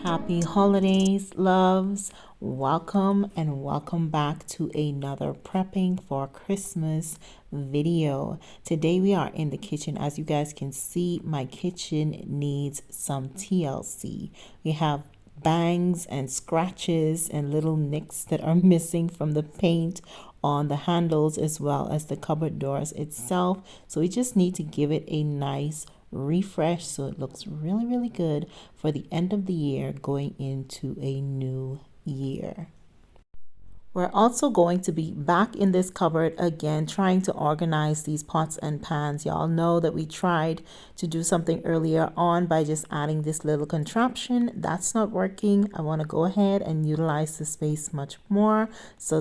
Happy holidays, loves. Welcome and welcome back to another prepping for Christmas video. Today we are in the kitchen. As you guys can see, my kitchen needs some TLC. We have bangs and scratches and little nicks that are missing from the paint on the handles as well as the cupboard doors itself. So we just need to give it a nice refresh so it looks really good for the end of the year going into a new year. We're also going to be back in this cupboard again, trying to organize these pots and pans. Y'all know that we tried to do something earlier on by just adding this little contraption. That's not working. I want to go ahead and utilize the space much more. So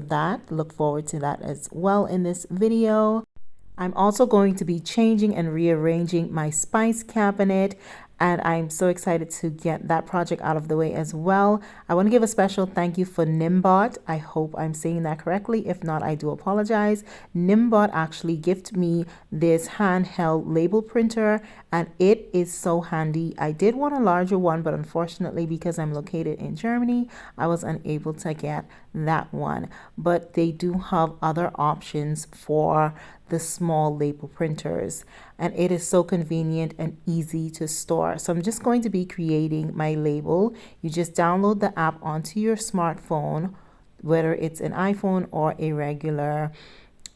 look forward to that as well in this video. I'm also going to be changing and rearranging my spice cabinet, and I'm so excited to get that project out of the way as well. I want to give a special thank you for NIIMBOT. I hope I'm saying that correctly. If not, I do apologize. NIIMBOT actually gifted me this handheld label printer, and it is so handy. I did want a larger one, but unfortunately, because I'm located in Germany, I was unable to get that one. But they do have other options for the small label printers, and it is so convenient and easy to store. So I'm just going to be creating my label. You just download the app onto your smartphone, whether it's an iPhone or a regular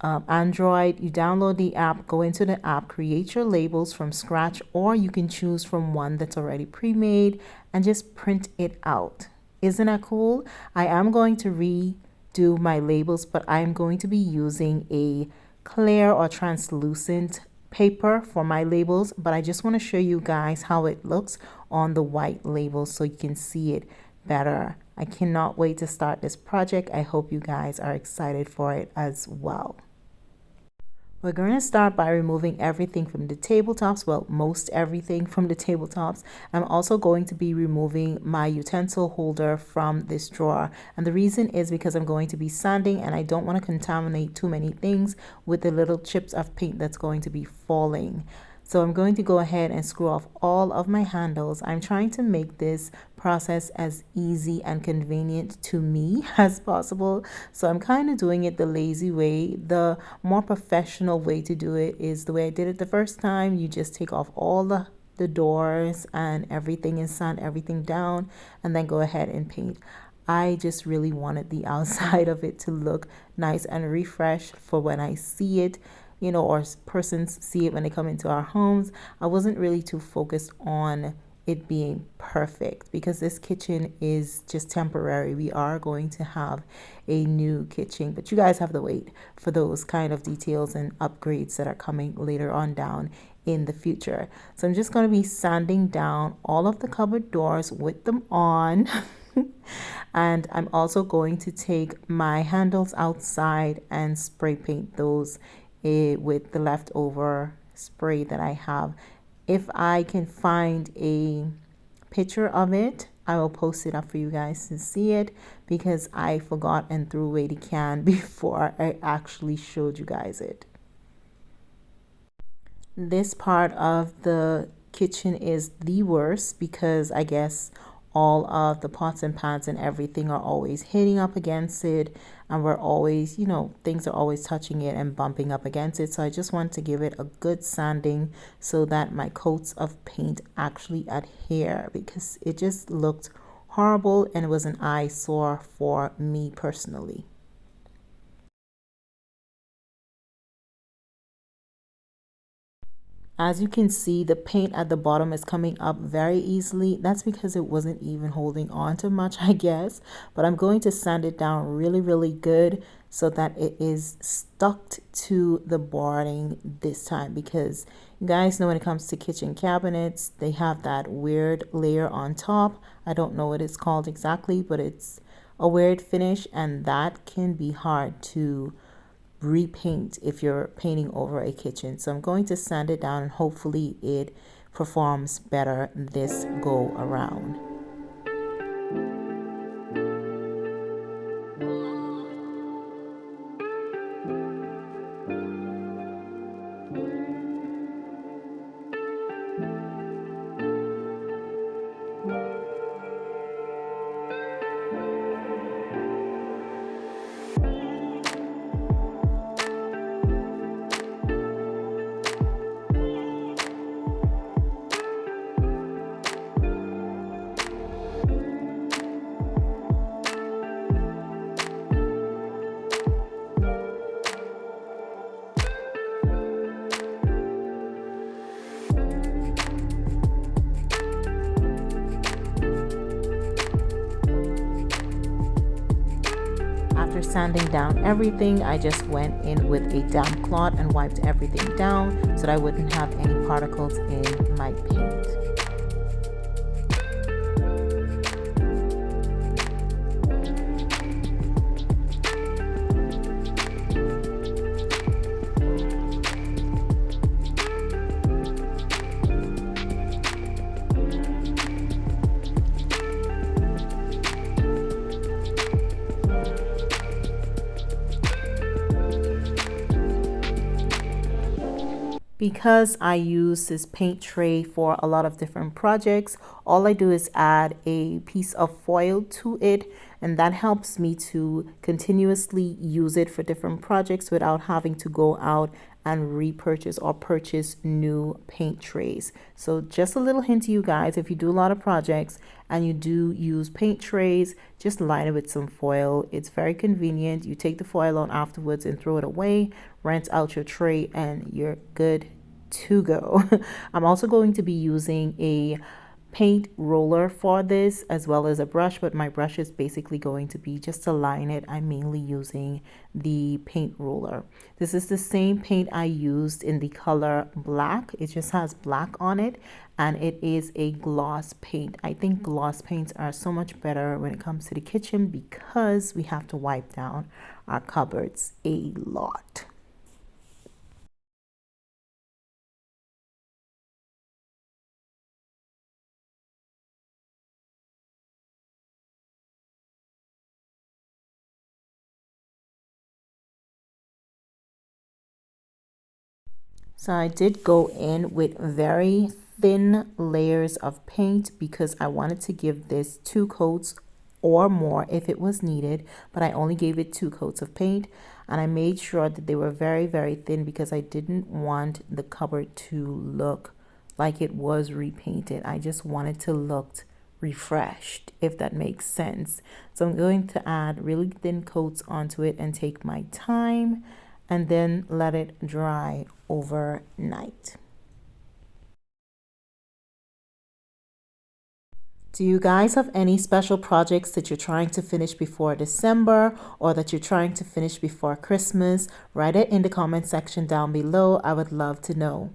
Android. You download the app, go into the app, create your labels from scratch, or you can choose from one that's already pre-made and just print it out. Isn't that cool? I am going to redo my labels, but I'm going to be using a clear or translucent paper for my labels, but I just want to show you guys how it looks on the white label so you can see it better. I cannot wait to start this project. I hope you guys are excited for it as well. We're going to start by removing everything from the tabletops, well, most everything from the tabletops. I'm also going to be removing my utensil holder from this drawer. And the reason is because I'm going to be sanding and I don't want to contaminate too many things with the little chips of paint that's going to be falling. So I'm going to go ahead and screw off all of my handles. I'm trying to make this process as easy and convenient to me as possible. So I'm kind of doing it the lazy way. The more professional way to do it is the way I did it the first time. You just take off all the doors and everything and sand everything down and then go ahead and paint. I just really wanted the outside of it to look nice and refreshed for when I see it, you know, or persons see it when they come into our homes. I wasn't really too focused on it being perfect because this kitchen is just temporary. We are going to have a new kitchen, but you guys have to wait for those kind of details and upgrades that are coming later on down in the future. So I'm just going to be sanding down all of the cupboard doors with them on. And I'm also going to take my handles outside and spray paint those with the leftover spray that I have. If I can find a picture of it, I will post it up for you guys to see it because I forgot and threw away the can before I actually showed you guys it. This part of the kitchen is the worst because I guess all of the pots and pans and everything are always hitting up against it, and we're always, you know, things are always touching it and bumping up against it. So I just want to give it a good sanding so that my coats of paint actually adhere, because it just looked horrible and it was an eyesore for me personally. As you can see, the paint at the bottom is coming up very easily. That's because it wasn't even holding on to much, I guess. But I'm going to sand it down really good so that it is stuck to the boarding this time, because you guys know when it comes to kitchen cabinets, they have that weird layer on top. I don't know what it's called exactly, but it's a weird finish, and that can be hard to repaint if you're painting over a kitchen. So I'm going to sand it down and hopefully it performs better this go around. after sanding down everything, I just went in with a damp cloth and wiped everything down so that I wouldn't have any particles in my paint. Because I use this paint tray for a lot of different projects, all I do is add a piece of foil to it, and that helps me to continuously use it for different projects without having to go out and repurchase or purchase new paint trays. So just a little hint to you guys, if you do a lot of projects and you do use paint trays, just line it with some foil. It's very convenient. You take the foil on afterwards and throw it away, rinse out your tray, and you're good to go. I'm also going to be using a paint roller for this as well as a brush, but my brush is basically going to be just to line it. I'm mainly using the paint roller. This is the same paint I used in the color black. It just has black on it, and it is a gloss paint. I think gloss paints are so much better when it comes to the kitchen because we have to wipe down our cupboards a lot. So I did go in with very thin layers of paint because I wanted to give this 2 coats or more if it was needed, but I only gave it 2 coats of paint, and I made sure that they were very, very thin because I didn't want the cupboard to look like it was repainted. I just wanted to look refreshed, if that makes sense. So I'm going to add really thin coats onto it and take my time and then let it dry overnight. Do you guys have any special projects that you're trying to finish before December or that you're trying to finish before Christmas? Write it in the comment section down below. I would love to know.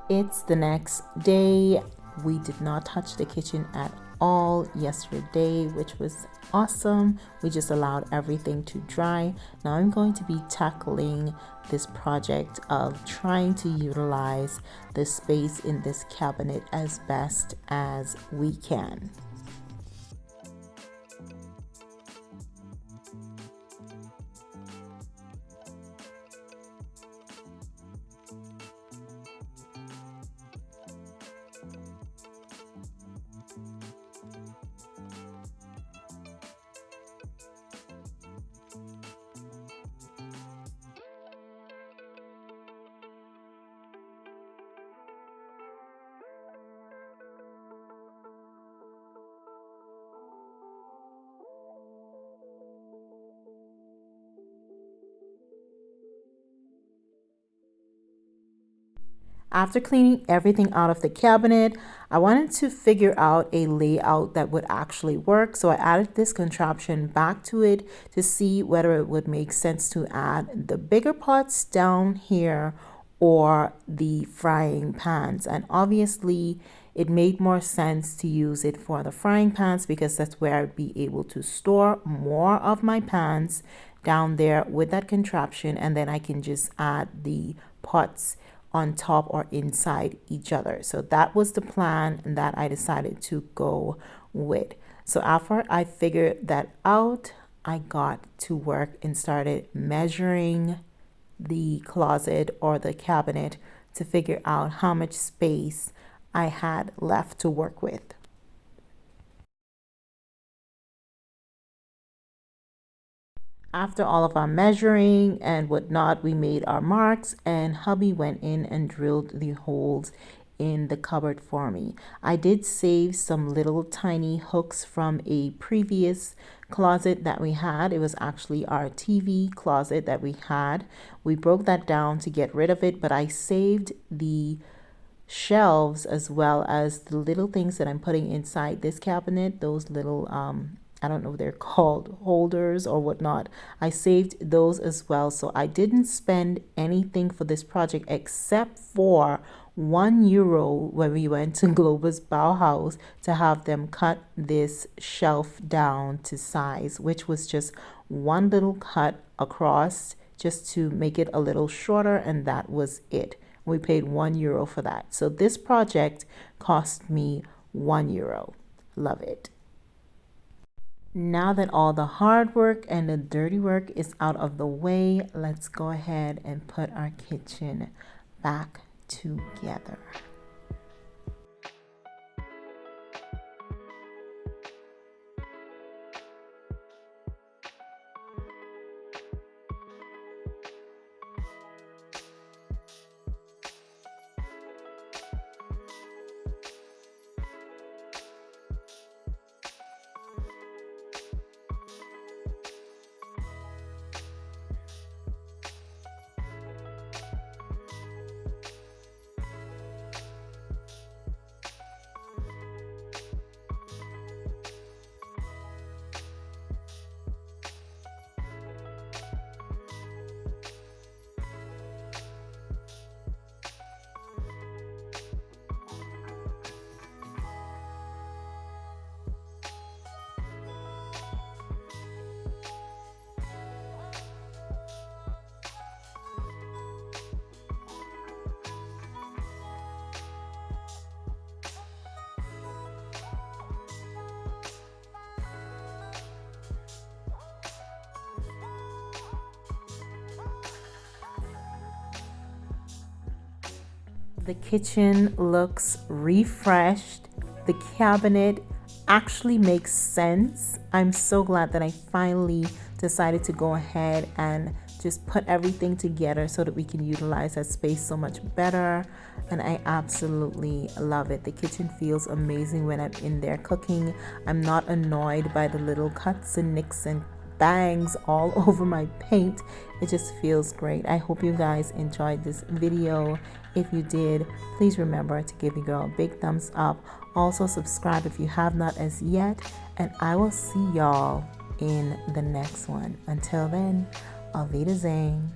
It's the next day. We did not touch the kitchen at all yesterday, which was awesome. We just allowed everything to dry. Now I'm going to be tackling this project of trying to utilize the space in this cabinet as best as we can. After cleaning everything out of the cabinet, I wanted to figure out a layout that would actually work. So I added this contraption back to it to see whether it would make sense to add the bigger pots down here or the frying pans. And obviously it made more sense to use it for the frying pans because that's where I'd be able to store more of my pans down there with that contraption, and then I can just add the pots on top or inside each other. So that was the plan that I decided to go with. So after I figured that out, I got to work and started measuring the closet or the cabinet to figure out how much space I had left to work with. After all of our measuring and whatnot, we made our marks, and hubby went in and drilled the holes in the cupboard for me. I did save some little tiny hooks from a previous closet that we had. It was actually our TV closet that we had. We broke that down to get rid of it, but I saved the shelves as well as the little things that I'm putting inside this cabinet, those little I don't know if they're called holders or whatnot. I saved those as well. So I didn't spend anything for this project except for €1 when we went to Globus Bauhaus to have them cut this shelf down to size, which was just one little cut across just to make it a little shorter, and that was it. We paid €1 for that. So this project cost me €1. Love it. Now that all the hard work and the dirty work is out of the way, let's go ahead and put our kitchen back together. The kitchen looks refreshed. The cabinet actually makes sense. I'm so glad that I finally decided to go ahead and just put everything together so that we can utilize that space so much better. And I absolutely love it. The kitchen feels amazing when I'm in there cooking. I'm not annoyed by the little cuts and nicks and bangs all over my paint. It just feels great. I hope you guys enjoyed this video. If you did, please remember to give your girl a big thumbs up. Also subscribe if you have not as yet, and I will see y'all in the next one. Until then, Auf Wiedersehen.